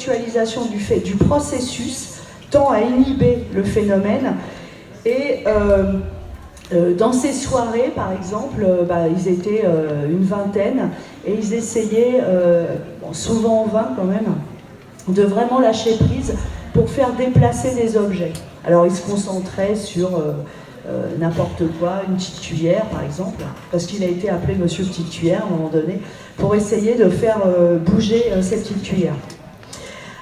l'intellectualisation du processus tend à inhiber le phénomène. Et dans ces soirées, par exemple, ils étaient une vingtaine et ils essayaient, souvent en vain quand même, de vraiment lâcher prise pour faire déplacer des objets. Alors ils se concentraient sur n'importe quoi, une petite cuillère par exemple, parce qu'il a été appelé Monsieur Petite Cuillère à un moment donné, pour essayer de faire bouger cette petite cuillère.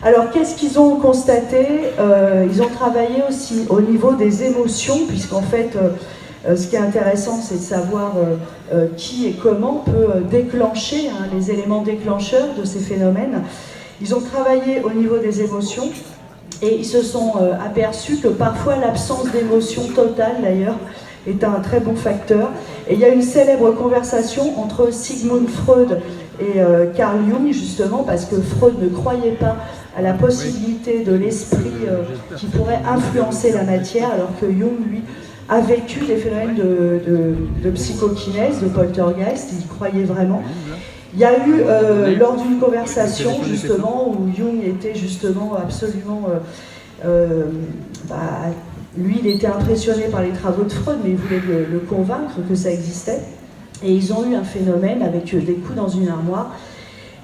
Alors qu'est-ce qu'ils ont constaté? Ils ont travaillé aussi au niveau des émotions, puisqu'en fait, ce qui est intéressant, c'est de savoir qui et comment peut déclencher les éléments déclencheurs de ces phénomènes. Ils ont travaillé au niveau des émotions et ils se sont aperçus que parfois l'absence d'émotion totale, d'ailleurs, est un très bon facteur. Et il y a une célèbre conversation entre Sigmund Freud et Carl Jung, justement, parce que Freud ne croyait pas à la possibilité de l'esprit qui pourrait influencer la matière, alors que Jung, lui, a vécu des phénomènes de psychokinèse, de poltergeist, il y croyait vraiment. Il y a eu, lors d'une conversation, justement, où Jung était justement absolument... lui, il était impressionné par les travaux de Freud, mais il voulait le convaincre que ça existait. Et ils ont eu un phénomène avec des coups dans une armoire.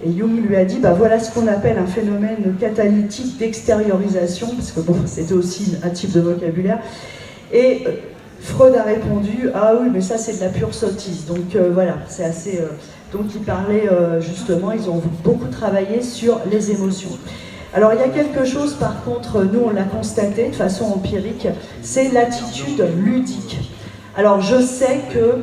Et Jung lui a dit, voilà ce qu'on appelle un phénomène catalytique d'extériorisation, parce que bon, c'était aussi un type de vocabulaire. Et Freud a répondu, ah oui, mais ça c'est de la pure sottise. Donc voilà, c'est assez... donc il parlait justement, ils ont beaucoup travaillé sur les émotions. Alors il y a quelque chose par contre, nous on l'a constaté de façon empirique, c'est l'attitude ludique. Alors je sais que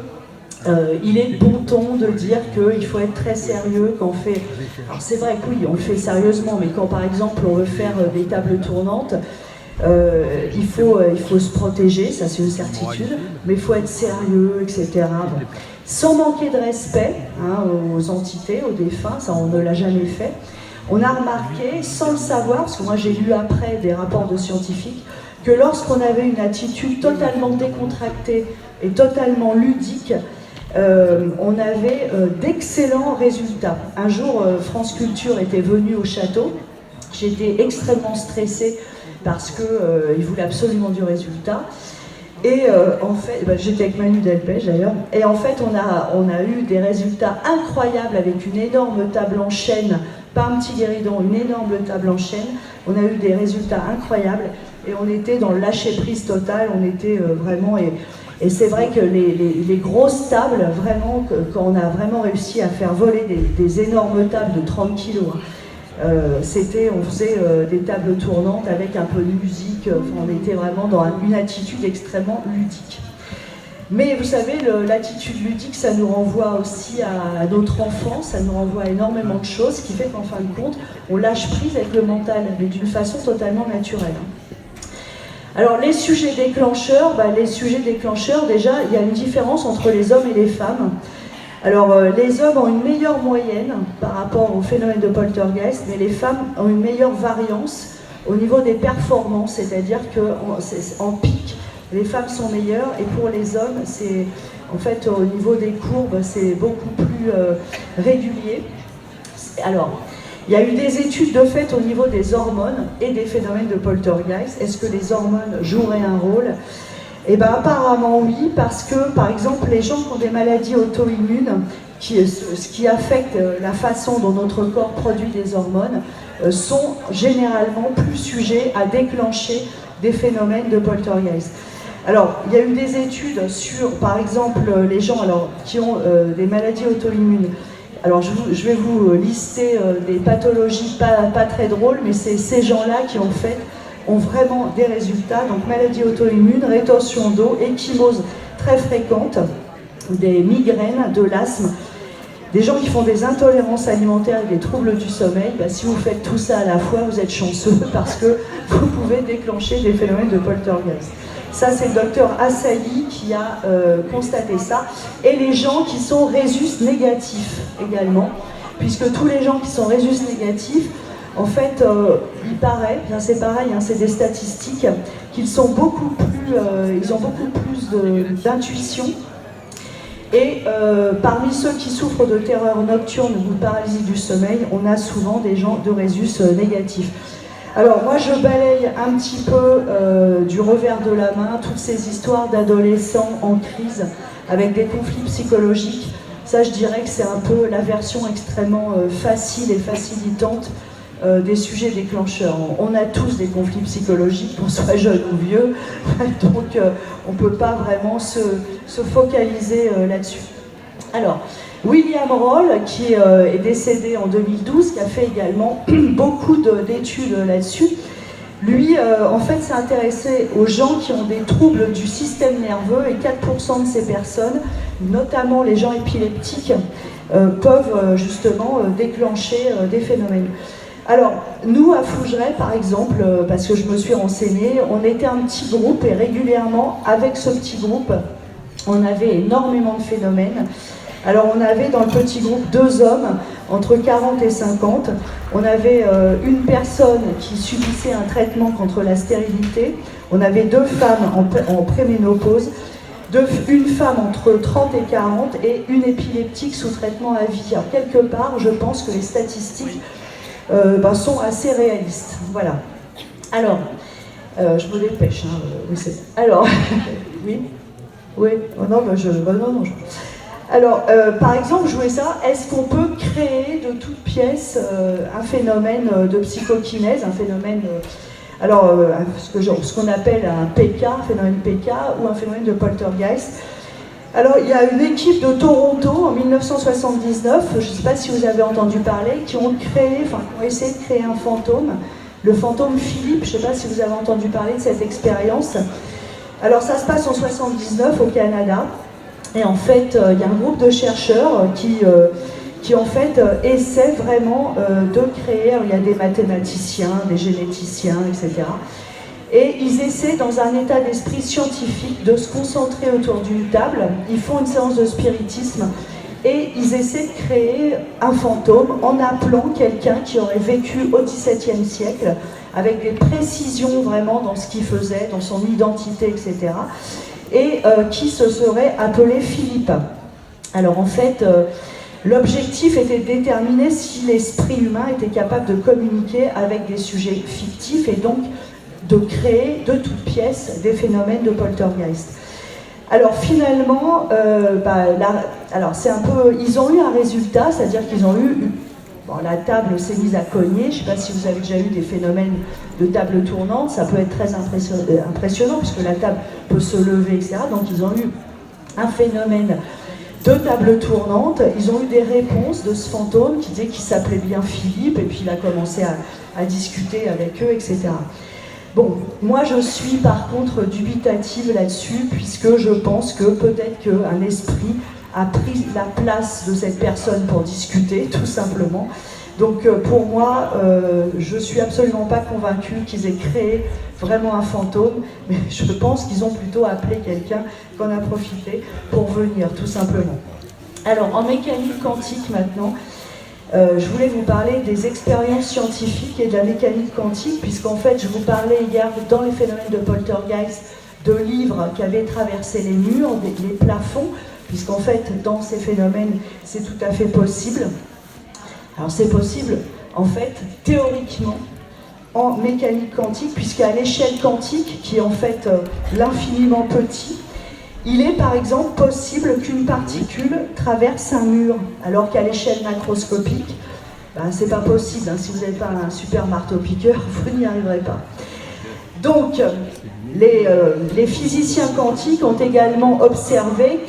il est bon ton de dire qu'il faut être très sérieux quand on fait... Alors c'est vrai que oui, on le fait sérieusement, mais quand par exemple on veut faire des tables tournantes, il faut se protéger, ça c'est une certitude, mais il faut être sérieux, etc. Bon. Sans manquer de respect aux entités, aux défunts, ça on ne l'a jamais fait. On a remarqué, sans le savoir, parce que moi j'ai lu après des rapports de scientifiques, que lorsqu'on avait une attitude totalement décontractée et totalement ludique, on avait d'excellents résultats. Un jour, France Culture était venu au château. J'étais extrêmement stressée parce qu'il voulait absolument du résultat. Et en fait, j'étais avec Manu Delpech d'ailleurs. Et en fait, on a eu des résultats incroyables avec une énorme table en chêne, pas un petit guéridon, une énorme table en chêne. On a eu des résultats incroyables et on était dans le lâcher-prise total. On était vraiment... Et c'est vrai que les grosses tables, vraiment, quand on a vraiment réussi à faire voler des énormes tables de 30 kilos, on faisait des tables tournantes avec un peu de musique, on était vraiment dans une attitude extrêmement ludique. Mais vous savez, l'attitude ludique, ça nous renvoie aussi à notre enfance, ça nous renvoie à énormément de choses, ce qui fait qu'en fin de compte, on lâche prise avec le mental, mais d'une façon totalement naturelle. Alors les sujets déclencheurs, déjà, il y a une différence entre les hommes et les femmes. Alors les hommes ont une meilleure moyenne par rapport au phénomène de poltergeist, mais les femmes ont une meilleure variance au niveau des performances, c'est-à-dire qu'en pic, les femmes sont meilleures, et pour les hommes, c'est en fait au niveau des courbes, c'est beaucoup plus régulier. Alors, il y a eu des études de fait au niveau des hormones et des phénomènes de poltergeist. Est-ce que les hormones joueraient un rôle? Eh bien apparemment oui, parce que par exemple les gens qui ont des maladies auto-immunes, ce qui affecte la façon dont notre corps produit des hormones, sont généralement plus sujets à déclencher des phénomènes de poltergeist. Alors, il y a eu des études sur, par exemple, les gens qui ont des maladies auto-immunes. Alors, je vais vous lister des pathologies pas très drôles, mais c'est ces gens-là qui ont vraiment des résultats. Donc, maladie auto-immune, rétention d'eau, ecchymose très fréquente, des migraines, de l'asthme, des gens qui font des intolérances alimentaires et des troubles du sommeil. Si vous faites tout ça à la fois, vous êtes chanceux parce que vous pouvez déclencher des phénomènes de poltergeist. Ça, c'est le docteur Assailly qui a constaté ça. Et les gens qui sont rhésus négatifs également, puisque tous les gens qui sont rhésus négatifs, en fait, il paraît, c'est pareil, c'est des statistiques, qu'ils sont beaucoup plus, ils ont beaucoup plus d'intuition. Et parmi ceux qui souffrent de terreur nocturne ou de paralysie du sommeil, on a souvent des gens de Rhésus négatifs. Alors moi je balaye un petit peu du revers de la main toutes ces histoires d'adolescents en crise avec des conflits psychologiques. Ça je dirais que c'est un peu la version extrêmement facile et facilitante des sujets déclencheurs. On a tous des conflits psychologiques, qu'on soit jeune ou vieux, donc on ne peut pas vraiment se focaliser là-dessus. Alors, William Roll, qui est décédé en 2012, qui a fait également beaucoup d'études là-dessus, lui, en fait, s'est intéressé aux gens qui ont des troubles du système nerveux, et 4% de ces personnes, notamment les gens épileptiques, peuvent justement déclencher des phénomènes. Alors, nous, à Fougeray, par exemple, parce que je me suis renseignée, on était un petit groupe et régulièrement, avec ce petit groupe, on avait énormément de phénomènes. Alors, on avait dans le petit groupe 2 hommes, entre 40 et 50. On avait une personne qui subissait un traitement contre la stérilité. On avait 2 femmes en préménopause, une femme entre 30 et 40 et une épileptique sous traitement à vie. Alors, quelque part, je pense que les statistiques sont assez réalistes. Voilà. Alors, je me dépêche. Hein, oui, c'est... Alors, oui. Oui. Oh, non, non. Alors, par exemple, je voulais savoir, est-ce qu'on peut créer de toute pièce un phénomène de psychokinèse, un phénomène, ce qu'on appelle un PK, un phénomène PK, ou un phénomène de poltergeist. Alors, il y a une équipe de Toronto en 1979, je ne sais pas si vous avez entendu parler, qui ont essayé de créer un fantôme, le fantôme Philippe. Je ne sais pas si vous avez entendu parler de cette expérience. Alors, ça se passe en 1979 au Canada. Et en fait, il y a un groupe de chercheurs qui en fait essaient vraiment de créer. Alors, il y a des mathématiciens, des généticiens, etc. Et ils essaient, dans un état d'esprit scientifique, de se concentrer autour d'une table. Ils font une séance de spiritisme et ils essaient de créer un fantôme en appelant quelqu'un qui aurait vécu au XVIIe siècle, avec des précisions vraiment dans ce qu'il faisait, dans son identité, etc. Et qui se serait appelé Philippe. Alors en fait, l'objectif était de déterminer si l'esprit humain était capable de communiquer avec des sujets fictifs et donc de créer de toutes pièces des phénomènes de poltergeist. Alors finalement, c'est un peu, ils ont eu un résultat, c'est-à-dire qu'ils ont eu, la table s'est mise à cogner. Je ne sais pas si vous avez déjà eu des phénomènes de table tournante, ça peut être très impressionnant puisque la table peut se lever, etc. Donc ils ont eu un phénomène de table tournante. Ils ont eu des réponses de ce fantôme qui disait qu'il s'appelait bien Philippe et puis il a commencé à discuter avec eux, etc. Bon, moi je suis par contre dubitative là-dessus puisque je pense que peut-être qu'un esprit a pris la place de cette personne pour discuter, tout simplement. Donc pour moi, je ne suis absolument pas convaincue qu'ils aient créé vraiment un fantôme, mais je pense qu'ils ont plutôt appelé quelqu'un qu'on a profité pour venir, tout simplement. Alors, en mécanique quantique maintenant, je voulais vous parler des expériences scientifiques et de la mécanique quantique, puisqu'en fait, je vous parlais hier, dans les phénomènes de poltergeist, de livres qui avaient traversé les murs, les plafonds, puisqu'en fait, dans ces phénomènes, c'est tout à fait possible. Alors c'est possible, en fait, théoriquement, en mécanique quantique, puisqu'à l'échelle quantique, qui est en fait l'infiniment petit, il est par exemple possible qu'une particule traverse un mur, alors qu'à l'échelle macroscopique, c'est pas possible. Si vous n'avez pas un super marteau-piqueur, vous n'y arriverez pas. Donc, les physiciens quantiques ont également observé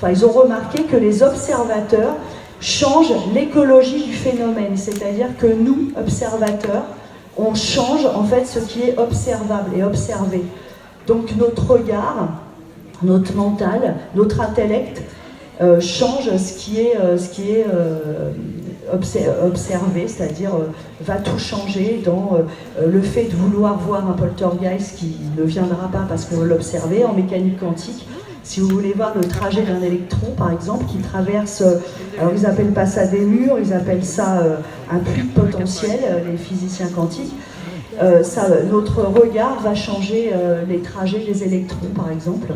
ils ont remarqué que les observateurs changent l'écologie du phénomène, c'est-à-dire que nous, observateurs, on change en fait ce qui est observable et observé. Donc notre regard, notre mental, notre intellect change ce qui est observé, c'est-à-dire va tout changer dans le fait de vouloir voir un poltergeist qui ne viendra pas parce qu'on veut l'observer en mécanique quantique. Si vous voulez voir le trajet d'un électron, par exemple, qui traverse, alors ils n'appellent pas ça des murs, ils appellent ça un puits potentiel, les physiciens quantiques, notre regard va changer les trajets des électrons, par exemple.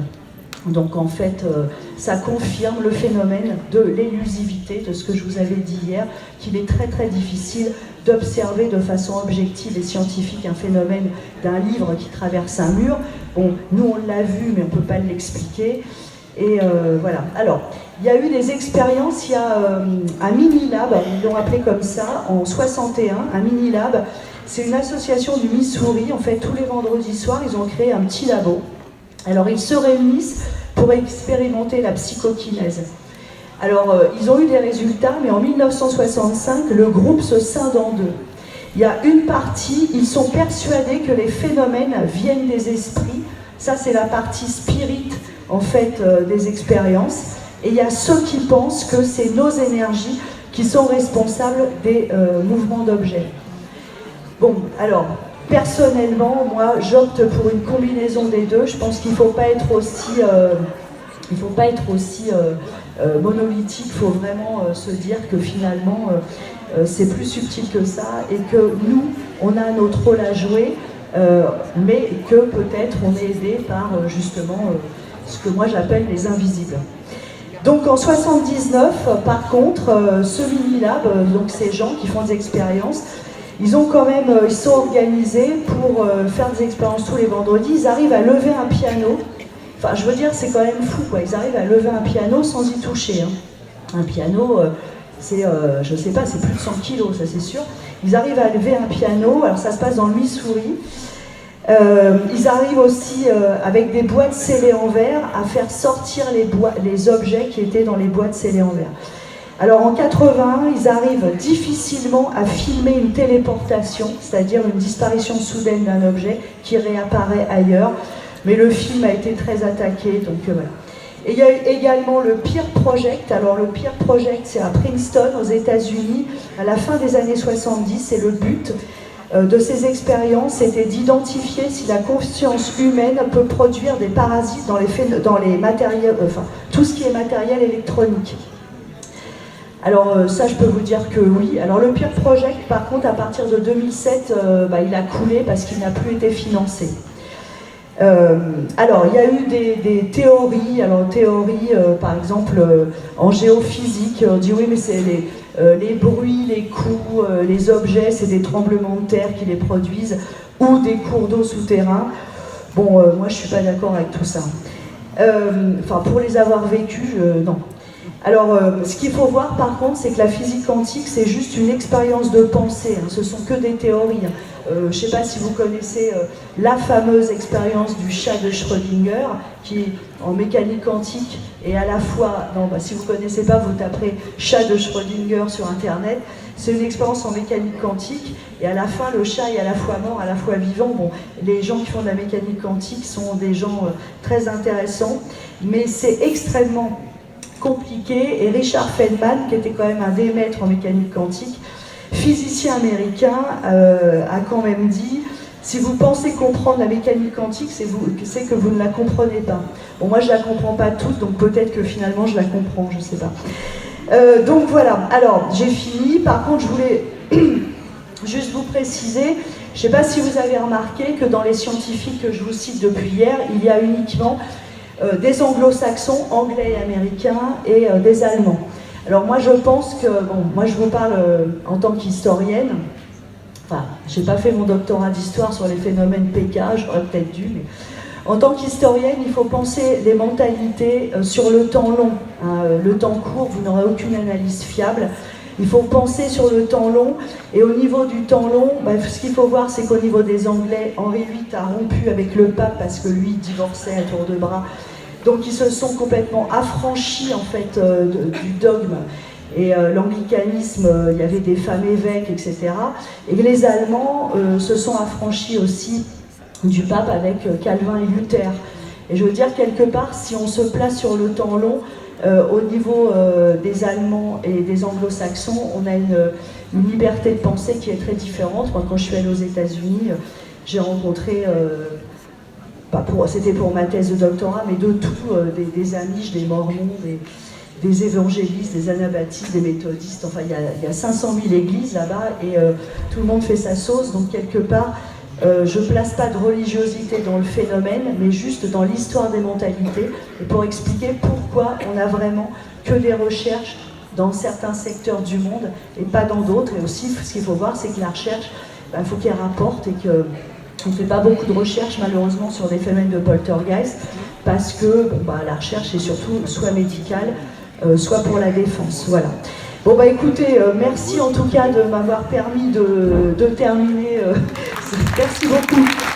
Donc en fait, ça confirme le phénomène de l'élusivité, de ce que je vous avais dit hier, qu'il est très très difficile d'observer de façon objective et scientifique un phénomène d'un livre qui traverse un mur. Bon, nous on l'a vu, mais on ne peut pas l'expliquer. Et voilà. Alors, il y a eu des expériences, il y a un mini-lab, ils l'ont appelé comme ça, en 61, un mini-lab. C'est une association du Missouri, en fait, tous les vendredis soirs, ils ont créé un petit labo. Alors, ils se réunissent pour expérimenter la psychokinèse. Alors, ils ont eu des résultats, mais en 1965, le groupe se scinde en deux. Il y a une partie, ils sont persuadés que les phénomènes viennent des esprits. Ça, c'est la partie spirit, en fait, des expériences. Et il y a ceux qui pensent que c'est nos énergies qui sont responsables des mouvements d'objets. Bon, alors, personnellement, moi, j'opte pour une combinaison des deux. Je pense qu'il ne faut pas être aussi, monolithique. Il faut vraiment se dire que finalement, c'est plus subtil que ça et que nous, on a notre rôle à jouer, mais que peut-être on est aidé par justement ce que moi j'appelle les invisibles. Donc en 79, par contre, ce mini-lab, donc ces gens qui font des expériences, ils sont organisés pour faire des expériences tous les vendredis. Ils arrivent à lever un piano. Enfin, je veux dire, c'est quand même fou, quoi. Ils arrivent à lever un piano sans y toucher. Hein. Un piano, c'est, je sais pas, c'est plus de 100 kilos, ça c'est sûr. Ils arrivent à lever un piano. Alors ça se passe dans le Missouri. Ils arrivent aussi avec des boîtes scellées en verre à faire sortir les objets qui étaient dans les boîtes scellées en verre. Alors en 81, ils arrivent difficilement à filmer une téléportation, c'est-à-dire une disparition soudaine d'un objet qui réapparaît ailleurs, mais le film a été très attaqué, donc voilà. Et il y a eu également le Peer Project. Alors le Peer Project, c'est à Princeton, aux États-Unis, à la fin des années 70, et le but de ces expériences était d'identifier si la conscience humaine peut produire des parasites dans les matériels, enfin tout ce qui est matériel électronique. Alors ça, je peux vous dire que oui. Alors le Peer Project, par contre, à partir de 2007, il a coulé parce qu'il n'a plus été financé. Alors, il y a eu des théories. Alors, par exemple, en géophysique, on dit oui, mais c'est les bruits, les coups, les objets, c'est des tremblements de terre qui les produisent, ou des cours d'eau souterrains. Bon, moi, je suis pas d'accord avec tout ça. Enfin, pour les avoir vécus, non. Alors, ce qu'il faut voir par contre, c'est que la physique quantique, c'est juste une expérience de pensée, hein. Ce sont que des théories. Je ne sais pas si vous connaissez la fameuse expérience du chat de Schrödinger, qui en mécanique quantique est à la fois, si vous ne connaissez pas, vous taperez chat de Schrödinger sur Internet. C'est une expérience en mécanique quantique, et à la fin, le chat est à la fois mort, à la fois vivant. Bon, les gens qui font de la mécanique quantique sont des gens très intéressants, mais c'est extrêmement compliqué, et Richard Feynman, qui était quand même un des maîtres en mécanique quantique, physicien américain, a quand même dit « Si vous pensez comprendre la mécanique quantique, c'est que vous ne la comprenez pas. » Bon, moi je la comprends pas toute, donc peut-être que finalement je la comprends, je sais pas. Donc voilà, alors j'ai fini. Par contre, je voulais juste vous préciser, je sais pas si vous avez remarqué que dans les scientifiques que je vous cite depuis hier, il y a uniquement des anglo-saxons, anglais et américains, et des allemands. Alors moi je pense que, moi je vous parle en tant qu'historienne, enfin j'ai pas fait mon doctorat d'histoire sur les phénomènes PK, j'aurais peut-être dû, mais en tant qu'historienne il faut penser les mentalités sur le temps long, hein. Le temps court, vous n'aurez aucune analyse fiable. Il faut penser sur le temps long, et au niveau du temps long, ce qu'il faut voir, c'est qu'au niveau des Anglais, Henri VIII a rompu avec le pape parce que lui divorçait à tour de bras. Donc ils se sont complètement affranchis en fait du dogme. Et l'anglicanisme, il y avait des femmes évêques, etc. Et les Allemands se sont affranchis aussi du pape avec Calvin et Luther. Et je veux dire, quelque part, si on se place sur le temps long, au niveau des Allemands et des Anglo-Saxons, on a une liberté de pensée qui est très différente. Moi, quand je suis allée aux États-Unis, j'ai rencontré, c'était pour ma thèse de doctorat, mais de tout, des Amish, des Mormons, des évangélistes, des anabaptistes, des méthodistes. Enfin, il y a 500 000 églises là-bas, et tout le monde fait sa sauce. Donc, quelque part, Je ne place pas de religiosité dans le phénomène, mais juste dans l'histoire des mentalités, et pour expliquer pourquoi on n'a vraiment que des recherches dans certains secteurs du monde et pas dans d'autres. Et aussi, ce qu'il faut voir, c'est que la recherche, il faut qu'elle rapporte, et qu'on ne fait pas beaucoup de recherches malheureusement sur des phénomènes de poltergeist, parce que la recherche est surtout soit médicale, soit pour la défense. Voilà. Bon écoutez, merci en tout cas de m'avoir permis de terminer. Merci beaucoup.